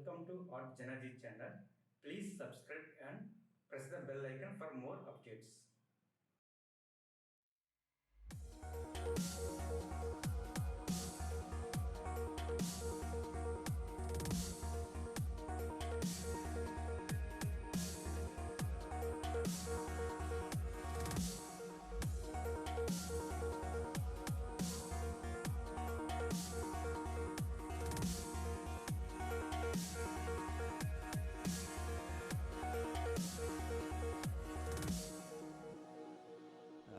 welcome to JanaG channel. Please subscribe and press the bell icon for more updates.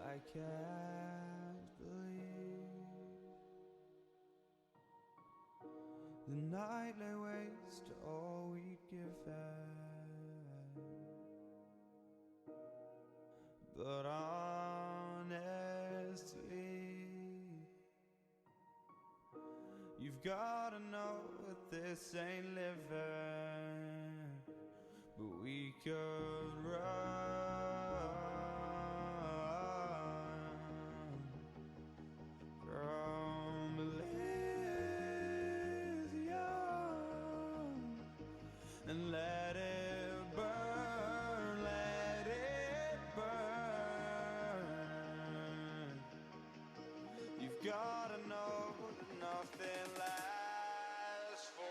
I can't believe the night lay waste to all we'd given. But honestly, you've gotta know that this ain't living. But we could run from Elysium and let it burn, let it burn. You've gotta know that nothing lasts forever.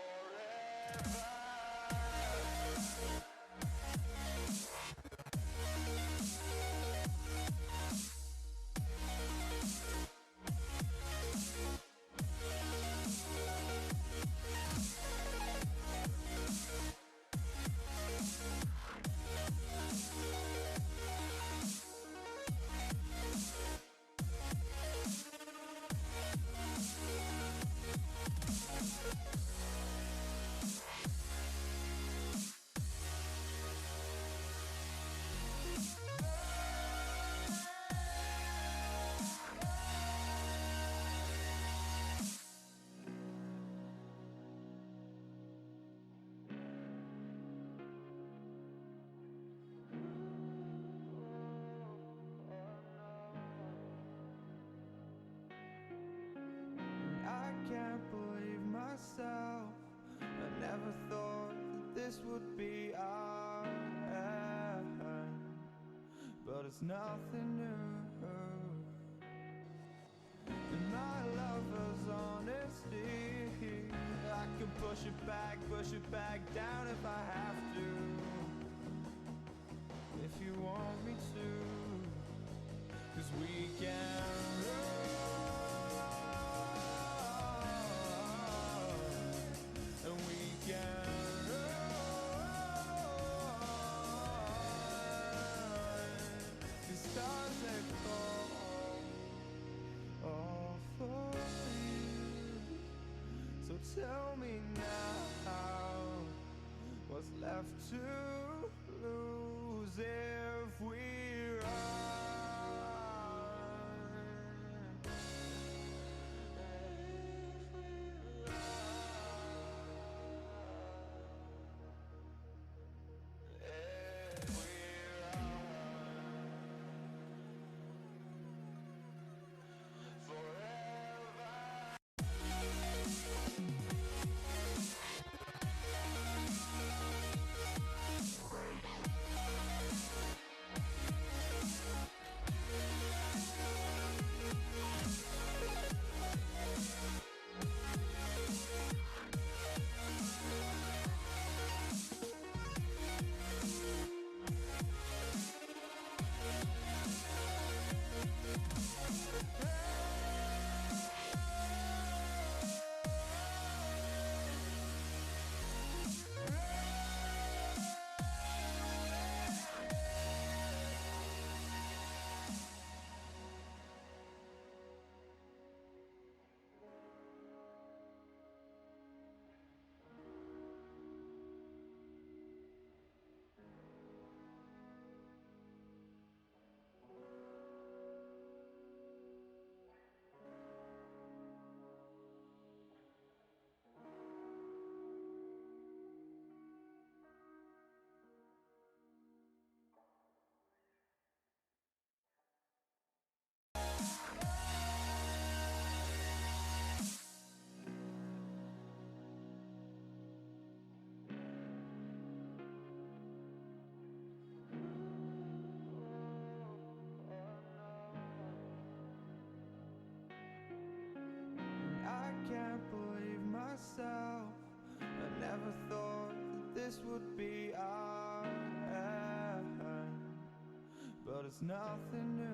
I can't believe myself. I never thought that this would be our end, but it's nothing new. And my lover's honesty, I can push it back down if I have to. If you want me to, 'cause we can run. And we can run. The stars they fall all for you. So tell me now, what's left to lose if we run? this would be our end, but it's nothing new.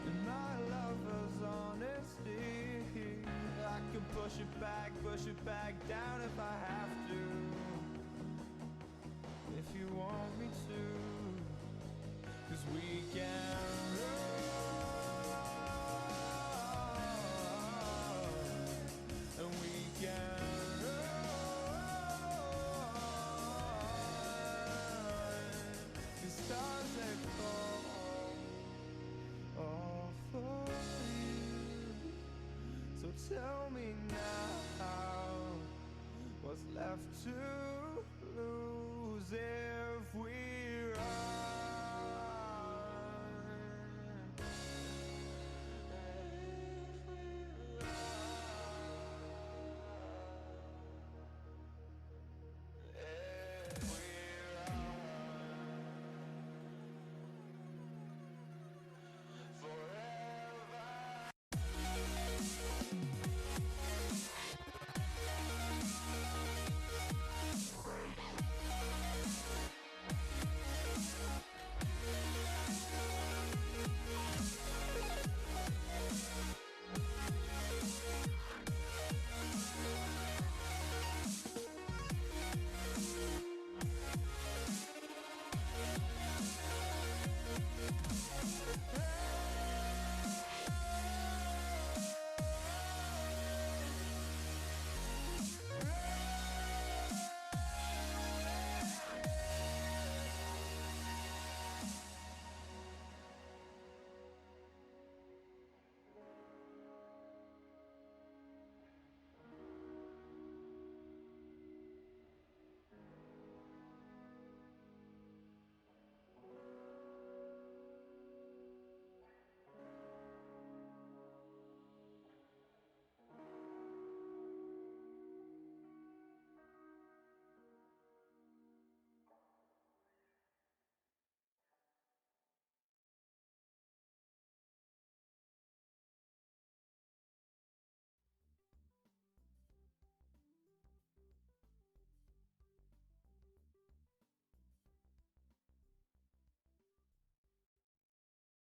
And my lover's honesty, I can push it back down if I have to. If you want me to, 'cause we can run, and we can run. The stars they fall all for you. So tell me now, what's left to lose if we